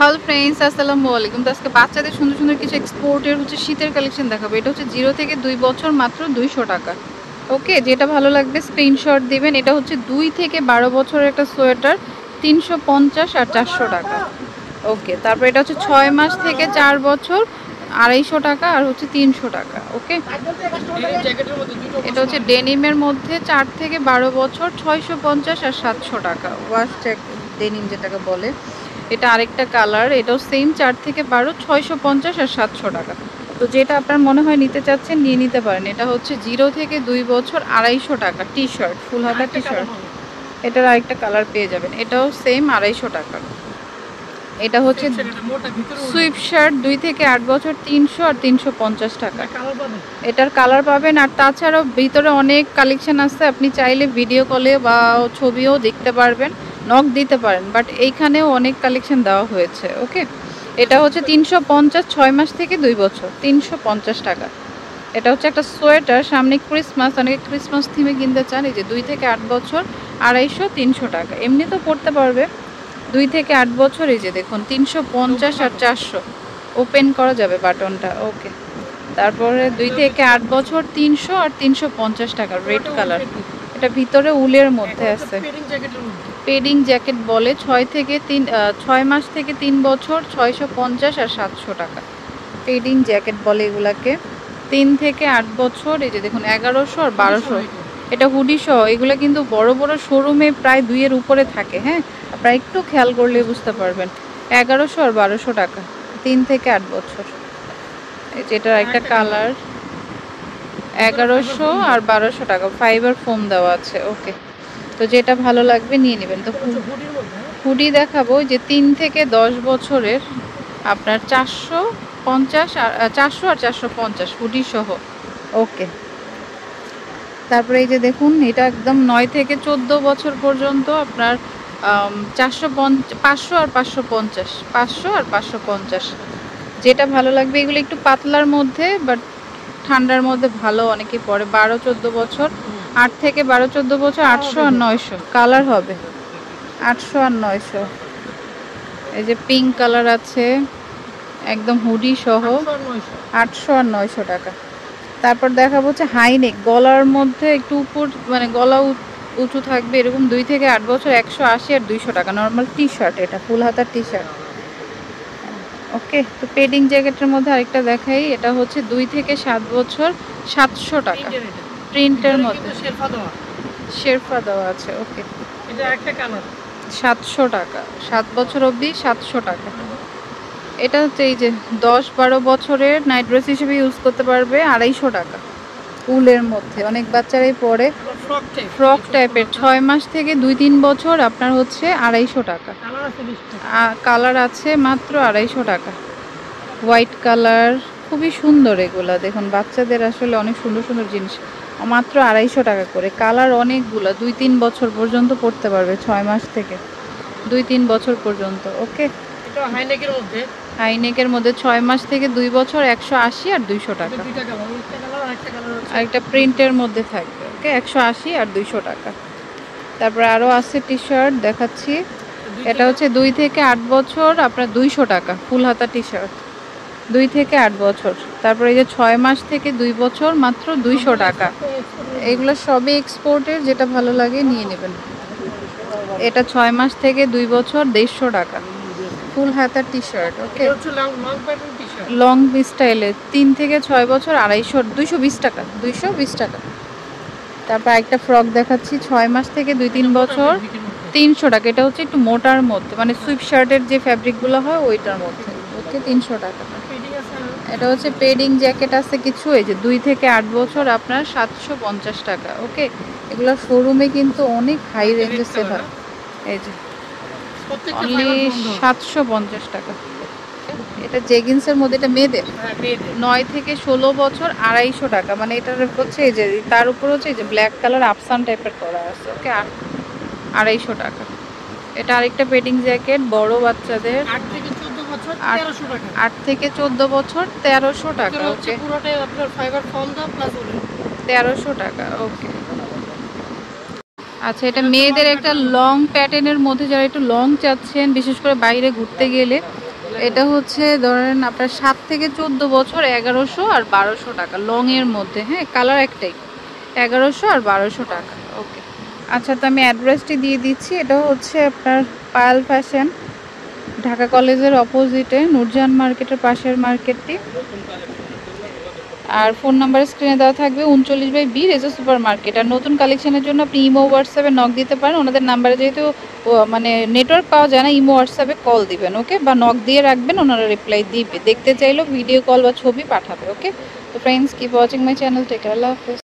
Hello friends, আসসালামু আলাইকুম। তো আজকে বাচ্চাদের সুন্দর সুন্দর কিছু এক্সপোর্টের শীতের কালেকশন দেখাবো। এটা হচ্ছে 0 থেকে 2 বছর, মাত্র 200 টাকা। ওকে, যেটা ভালো লাগবে স্ক্রিনশট দিবেন। এটা হচ্ছে 2 থেকে 12 বছরের একটা সোয়েটার, 350 আর 400 টাকা। ওকে, তারপর এটা হচ্ছে 6 মাস থেকে 4 বছর, 250 টাকা আর হচ্ছে 300 টাকা। ওকে, এটা হচ্ছে ডেনিমের মধ্যে 4 থেকে 12 বছর, 650 আর 700 টাকা। ওয়াশ ডেনিম যেটাকে বলে, এটা আরেকটা কালার, এটাও সেম 4 থেকে 12, 650 আর 700 টাকা। তো যেটা আপনার মনে হয় নিতে চাচ্ছেন নিয়ে নিতে পারেন। এটা হচ্ছে 0 থেকে 2 বছর, 250 টাকা। টি শার্ট, ফুল হাতা টি শার্ট, এটার আরেকটা কালার পেয়ে যাবেন। এটাও সেম 250 টাকা। এটা হচ্ছে সুইপ শার্ট, 2 থেকে 8 বছর, 300 আর 350 টাকা। এটার কালার পাবেন। আর তাছাড়াও ভিতরে অনেক কালেকশন আছে, আপনি চাইলে ভিডিও কলে বা ছবিও দেখতে পারবেন, নক দিতে পারেন। বাট এইখানেও অনেক কালেকশন দেওয়া হয়েছে। ওকে, এটা হচ্ছে 350, 6 মাস থেকে 2 বছর, 350 টাকা। এটা হচ্ছে একটা সোয়েটার, সামনে ক্রিসমাস, অনেকে ক্রিসমাস থিমে কিনতে চান। এই যে 2 থেকে 8 বছর, 250, 300 টাকা। এমনি তো পড়তে পারবে। 2 থেকে 8 বছর, এই যে দেখুন 350 আর 400, ওপেন করা যাবে বাটনটা। ওকে, তারপরে 2 থেকে 8 বছর, 300 আর 350 টাকা। রেড কালার, এটা ভিতরে উলের মধ্যে আছে, পেডিং জ্যাকেট বলে। 6 মাস থেকে 3 বছর, 650 আর 700 টাকা। পেডিং জ্যাকেট বলে এগুলাকে। 3 থেকে 8 বছর, এই যে দেখুন 1100 আর 1200। এটা হুডি সহ। এগুলো কিন্তু বড় বড় শোরুমে প্রায় 2 এর উপরে থাকে। হ্যাঁ, আপনারা একটু খেয়াল করলে বুঝতে পারবেন। 1100 আর 1200 টাকা, 3 থেকে 8 বছর। এই যে এটার একটা কালার, 1100 আর 1200 টাকা। ফাইবার ফোম দেওয়া আছে। ওকে, তো যেটা ভালো লাগবে নিয়ে নেবেন। তো হুডি দেখাবো, যে 3 থেকে 10 বছরের, আপনার 450 আর 400 আর 450 হুডি সহ। ওকে, তারপরে এই যে দেখুন, এটা একদম 9 থেকে 14 বছর পর্যন্ত, আপনার 500 আর 550, 500 আর 550, যেটা ভালো লাগবে। এগুলো একটু পাতলার মধ্যে, বাট ঠান্ডার মধ্যে ভালো, অনেকে পরে। 12-14 বছর, 8 থেকে 12-14 বছর, 800 আর 900 কালার হবে, 800 আর 900। এই যে পিঙ্ক কালার আছে, একদম হুডি সহ, 800 আর 900 টাকা। তারপর দেখাবো হচ্ছে হাইনেক, গলার মধ্যে একটু উপর, মানে গলা উঁচু থাকবে, এরকম 2 থেকে 8 বছর, 180 আর 200 টাকা। নর্মাল টি শার্ট, এটা ফুল হাতার টি শার্ট। ওকে, তো পেডিং জ্যাকেটের মধ্যে আরেকটা দেখাই, এটা হচ্ছে 2 থেকে 7 বছর, 700 টাকা। প্রিন্টের মধ্যে শেরফা দেওয়া আছে। ওকে, এটা একটা কালার, 700 টাকা। 7 বছর অবধি 700 টাকা। এটা হচ্ছে এই যে 10-12 বছরের নাইট ড্রেস হিসেবে ইউজ করতে পারবে, 250 টাকা। উলের মধ্যে অনেক বাচ্চারাই পরে, ফ্রক টাইপের। 6 মাস থেকে 2-3 বছর, আপনার হচ্ছে 250 টাকা। কালার আছে মাত্র 250 টাকা। হোয়াইট কালার, খুবই সুন্দর এগুলা। দেখুন, বাচ্চাদের আসলে অনেক সুন্দর সুন্দর জিনিস, মাত্র 250 টাকা করে। কালার অনেকগুলো, 2-3 বছর পর্যন্ত পড়তে পারবে, 6 মাস থেকে 2-3 বছর পর্যন্ত। ওকে, হাইনেকের মধ্যে 6 মাস থেকে 2 বছর, 180 আর 200 টাকা। আরেকটা প্রিন্টের মধ্যে থাকবে। ওকে, 180 আর 200 টাকা। তারপরে আরও আছে টি শার্ট দেখাচ্ছি। এটা হচ্ছে 2 থেকে 8 বছর, আপনার 200 টাকা। ফুল হাতা টি শার্ট, 2 থেকে 8 বছর। তারপরে এই যে 6 মাস থেকে 2 বছর, মাত্র 200 টাকা। এগুলো সবই এক্সপোর্টের, যেটা ভালো লাগে নিয়ে নেবেন। এটা 6 মাস থেকে 2 বছর, 150 টাকা। ফুল হাতার টি শার্ট। ওকে, লং স্টাইলের, 3 থেকে 6 বছর, 250, 220 টাকা, 220 টাকা। তারপর একটা ফ্রক দেখাচ্ছি, 6 মাস থেকে 2-3 বছর, 300 টাকা। এটা হচ্ছে একটু মোটার মধ্যে, মানে সুইপ শার্টের যে ফ্যাব্রিকগুলো হয় ওইটার মধ্যে। ওকে, 300 টাকা। এটা হচ্ছে পেডিং জ্যাকেট আছে কিছু, এই যে 2 থেকে 8 বছর, আপনার 750 টাকা। ওকে, এগুলো শোরুমে কিন্তু অনেক হাই রেঞ্জে সেল হয়। এই যে অনলি 750 টাকা। এটা জেগিন্সের মধ্যে, এটা মেয়েদের 9 থেকে 16 বছর, 250 টাকা। মানে এটার হচ্ছে এই যে তার উপর হচ্ছে এই যে ব্ল্যাক কালার আফসান টাইপের করা আছে। ওকে, 250 টাকা। এটা আরেকটা পেডিং জ্যাকেট, বড় বাচ্চাদের, 8 থেকে 14 বছর, 1300 টাকা। ওকে, পুরোটাই আপনার ফাইবার ফোম দাও প্লাস 1300 টাকা। ওকে, আচ্ছা, এটা মেয়েদের একটা লং প্যাটার্নের মধ্যে, যারা একটু লং চাচ্ছেন, বিশেষ করে বাইরে ঘুরতে গেলে, এটা হচ্ছে ধরেন আপনার 7 থেকে 14 বছর 1100 আর 1200 টাকা লং এর মধ্যে। হ্যাঁ, কালার একটাই, 1100 আর 1200 টাকা। ওকে, আচ্ছা তো আমি অ্যাড্রেসটি দিয়ে দিচ্ছি। এটা হচ্ছে আপনার পায়েল ফ্যাশন, ঢাকা কলেজের অপোজিটে, নূরজাহান মার্কেটের পাশের মার্কেটটি। আর ফোন নাম্বার স্ক্রিনে দেওয়া থাকবে, 39/B রেজা সুপার মার্কেট। আর নতুন কালেকশনের জন্য আপনি ইমো হোয়াটসঅ্যাপে নক দিতে পারেন। ওনাদের নাম্বারে যেহেতু মানে নেটওয়ার্ক পাওয়া যায় না, ইমো হোয়াটসঅ্যাপে কল দিবেন, ওকে, বা নক দিয়ে রাখবেন, ওনারা রিপ্লাই দিবে। দেখতে চাইলেও ভিডিও কল বা ছবি পাঠাবে, ওকে। তো friends, keep watching my channel, take care, আল্লাহ হাফেজ।